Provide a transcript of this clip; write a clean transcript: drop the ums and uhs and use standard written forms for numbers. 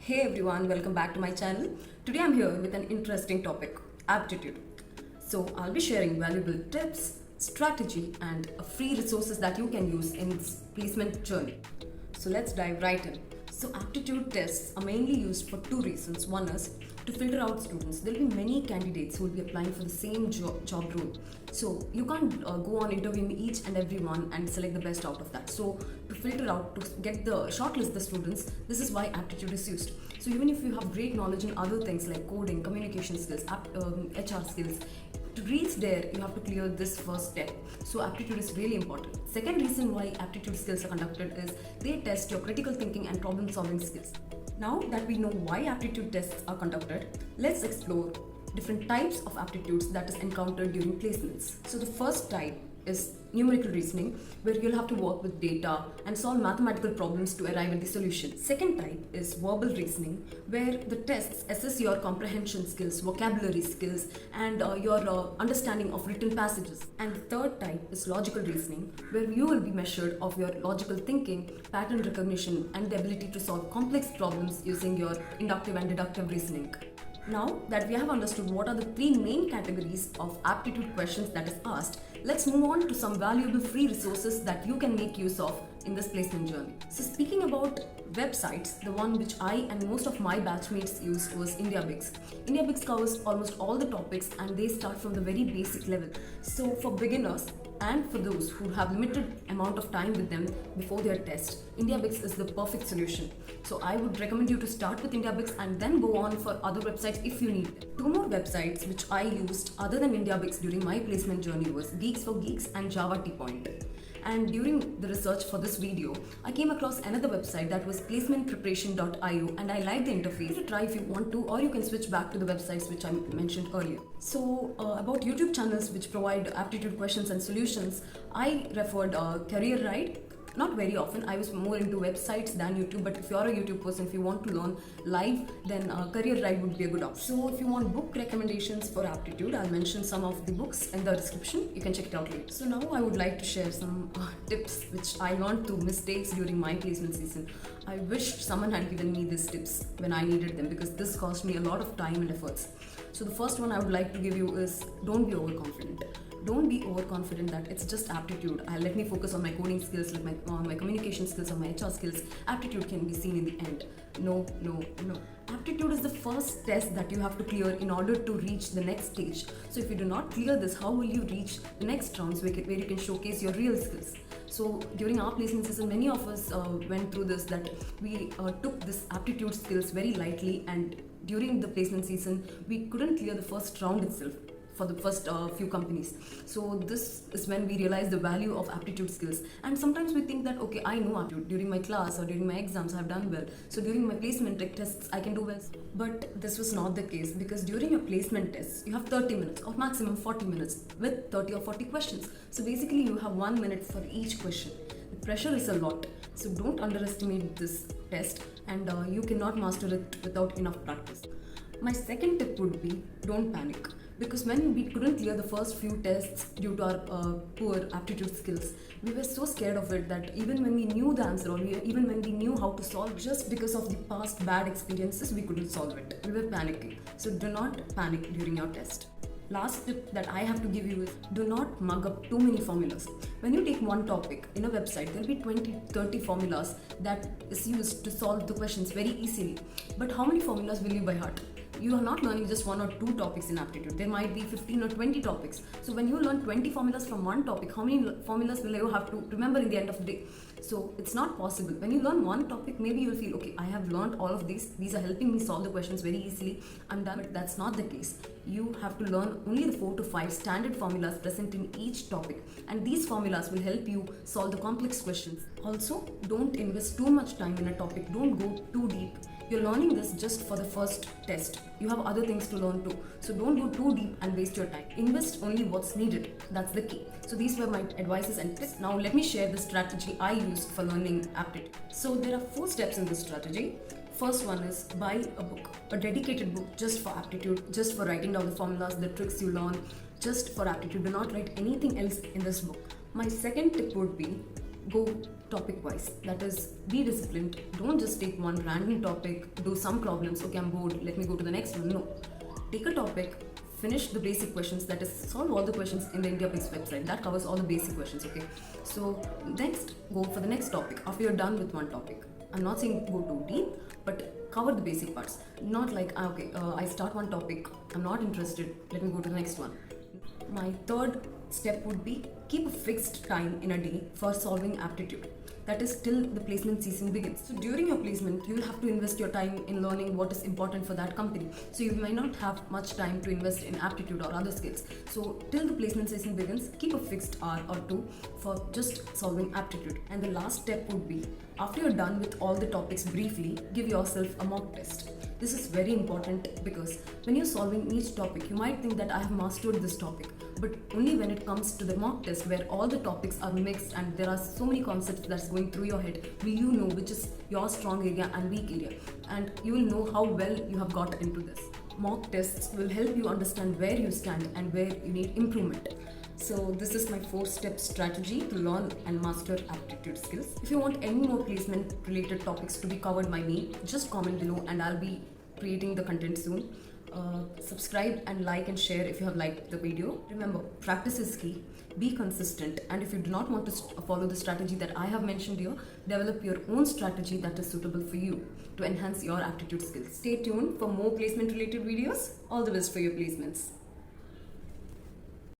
Hey everyone, welcome back to my channel. Today I'm here with an interesting topic, aptitude. So I'll be sharing valuable tips, strategy and free resources that you can use in this placement journey. So let's dive right in. So aptitude tests are mainly used for two reasons. One is to filter out students. There will be many candidates who will be applying for the same job role. So you can't go on interviewing each and every one and select the best out of that. So to filter out, to get the shortlist the students, this is why aptitude is used. So even if you have great knowledge in other things like coding, communication skills, HR skills, to reach there you have to clear this first step. So aptitude is really important. Second reason why aptitude skills are conducted is they test your critical thinking and problem solving skills. Now that we know why aptitude tests are conducted, let's explore different types of aptitudes that is encountered during placements. So the first type is numerical reasoning, where you'll have to work with data and solve mathematical problems to arrive at the solution. Second type is verbal reasoning, where the tests assess your comprehension skills, vocabulary skills, and your understanding of written passages. And the third type is logical reasoning, where you will be measured of your logical thinking, pattern recognition, and the ability to solve complex problems using your inductive and deductive reasoning. Now that we have understood what are the three main categories of aptitude questions that is asked, let's move on to some valuable free resources that you can make use of in this placement journey. So speaking about websites, the one which I and most of my batchmates used was IndiaBix. IndiaBix covers almost all the topics and they start from the very basic level. So for beginners and for those who have limited amount of time with them before their test, IndiaBix is the perfect solution. So I would recommend you to start with IndiaBix and then go on for other websites if you need. Two more websites which I used other than IndiaBix during my placement journey was Geeks for Geeks and Java Tea Point. And during the research for this video, I came across another website that was placementpreparation.io and I liked the interface. You try if you want to, or you can switch back to the websites which I mentioned earlier. So about YouTube channels which provide aptitude questions and solutions, I referred Career Ride. Not very often, I was more into websites than YouTube, but if you're a YouTube person, if you want to learn live, then Career Ride would be a good option. So if you want book recommendations for aptitude, I'll mention some of the books in the description. You can check it out later. So now I would like to share some tips which I learned through mistakes during my placement season. I wish someone had given me these tips when I needed them, because this cost me a lot of time and efforts. So the first one I would like to give you is don't be overconfident. Don't be overconfident that it's just aptitude. Let me focus on my coding skills, like my communication skills or my HR skills. Aptitude can be seen in the end. No. Aptitude is the first test that you have to clear in order to reach the next stage. So if you do not clear this, how will you reach the next rounds where you can showcase your real skills? So during our placement season, many of us went through this, that we took this aptitude skills very lightly, and during the placement season, we couldn't clear the first round itself for the first few companies. So this is when we realize the value of aptitude skills. And sometimes we think that, okay, I know aptitude. During my class or during my exams, I've done well. So during my placement tests, I can do well. But this was not the case, because during your placement tests, you have 30 minutes or maximum 40 minutes with 30 or 40 questions. So basically you have 1 minute for each question. The pressure is a lot. So don't underestimate this test, and you cannot master it without enough practice. My second tip would be don't panic. Because when we couldn't clear the first few tests due to our poor aptitude skills, we were so scared of it that even when we knew the answer, or even when we knew how to solve, just because of the past bad experiences, we couldn't solve it. We were panicking. So do not panic during your test. Last tip that I have to give you is do not mug up too many formulas. When you take one topic in a website, there will be 20-30 formulas that is used to solve the questions very easily. But how many formulas will you by heart? You are not learning just 1 or 2 topics in aptitude. There might be 15 or 20 topics. So when you learn 20 formulas from one topic, how many formulas will you have to remember in the end of the day? So it's not possible. When you learn one topic, maybe you'll feel, okay, I have learned all of these. These are helping me solve the questions very easily. I'm done. But that's not the case. You have to learn only the 4 to 5 standard formulas present in each topic. And these formulas will help you solve the complex questions. Also, don't invest too much time in a topic. Don't go too deep. You're learning this just for the first test. You have other things to learn too. So don't go too deep and waste your time. Invest only what's needed. That's the key. So these were my advices and tips. Now let me share the strategy I used for learning aptitude. So there are 4 steps in this strategy. First one is buy a book, a dedicated book just for aptitude, just for writing down the formulas, the tricks you learn, just for aptitude. Do not write anything else in this book. My second tip would be go topic wise. That is, be disciplined. Don't just take one random topic, do some problems, okay, I'm bored, let me go to the next one. No. Take a topic, finish the basic questions, that is, solve all the questions in the IndiaBix website. That covers all the basic questions, okay? So, next, go for the next topic after you're done with one topic. I'm not saying go too deep, but cover the basic parts. Not like, I start one topic, I'm not interested, let me go to the next one. My third step would be keep a fixed time in a day for solving aptitude. That is till the placement season begins. So during your placement, you will have to invest your time in learning what is important for that company. So you might not have much time to invest in aptitude or other skills. So till the placement season begins, keep a fixed hour or two for just solving aptitude. And the last step would be, after you're done with all the topics briefly, give yourself a mock test. This is very important because when you're solving each topic, you might think that I have mastered this topic, but only when it comes to the mock test where all the topics are mixed and there are so many concepts that's going through your head, will you know which is your strong area and weak area, and you will know how well you have got into this. Mock tests will help you understand where you stand and where you need improvement. So this is my 4-step strategy to learn and master aptitude skills. If you want any more placement related topics to be covered by me, just comment below and I'll be creating the content soon. Subscribe and like and share if you have liked the video. Remember, practice is key. Be consistent, and if you do not want to follow the strategy that I have mentioned here, develop your own strategy that is suitable for you to enhance your aptitude skills. Stay tuned for more placement related videos. All the best for your placements.